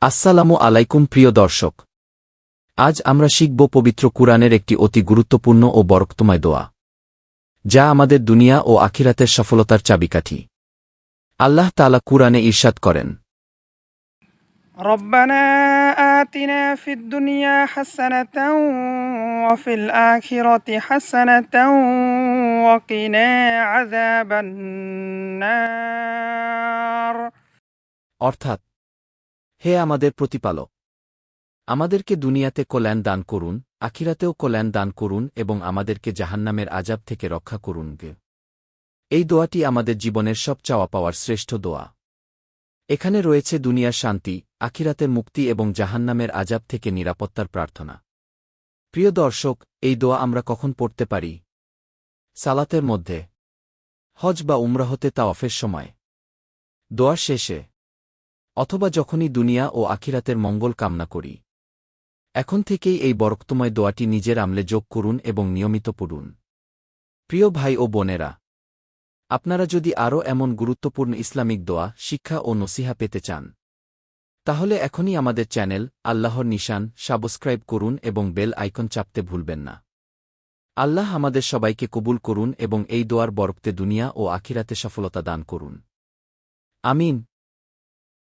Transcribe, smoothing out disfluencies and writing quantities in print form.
আসসালামু আলাইকুম প্রিয় দর্শক। আজ আমরা শিখব পবিত্র কুরআনের একটি অতি গুরুত্বপূর্ণ ও বরকতময় দোয়া, যা আমাদের দুনিয়া ও আখিরাতের সফলতার চাবিকাঠি। আল্লাহ তাআলা কুরআনে ইরশাদ করেন, ربنا آتنا في الدنيا حسنة وفي الآخرة حسنة وقنا عذاب النار। অর্থাৎ, হে আমাদের প্রতিপালক, আমাদেরকে দুনিয়াতে কল্যাণ দান করুন, আখিরাতেও কল্যাণ দান করুন এবং আমাদেরকে জাহান্নামের আযাব থেকে রক্ষা করুন। এই দোয়াটি আমাদের জীবনের সব চাওয়া পাওয়ার শ্রেষ্ঠ দোয়া। এখানে রয়েছে দুনিয়ার শান্তি, আখিরাতের মুক্তি এবং জাহান্নামের আযাব থেকে নিরাপত্তার প্রার্থনা। প্রিয় দর্শক, এই দোয়া আমরা কখন পড়তে পারি? সালাতের মধ্যে, হজ বা উমরাহতে তাওয়াফের সময়, দোয়ার শেষে, অথবা যখনই দুনিয়া ও আখিরাতের মঙ্গল কামনা করি। এখন থেকেই এই বরকতময় দোয়াটি নিজের আমলে যোগ করুন এবং নিয়মিত পড়ুন। প্রিয় ভাই ও বোনেরা, আপনারা যদি আরও এমন গুরুত্বপূর্ণ ইসলামিক দোয়া, শিক্ষা ও নসিহা পেতে চান, তাহলে এখনই আমাদের চ্যানেল আল্লাহর নিশান সাবস্ক্রাইব করুন এবং বেল আইকন চাপতে ভুলবেন না। আল্লাহ আমাদের সবাইকে কবুল করুন এবং এই দোয়ার বরকতে দুনিয়া ও আখিরাতে সফলতা দান করুন। আমিন।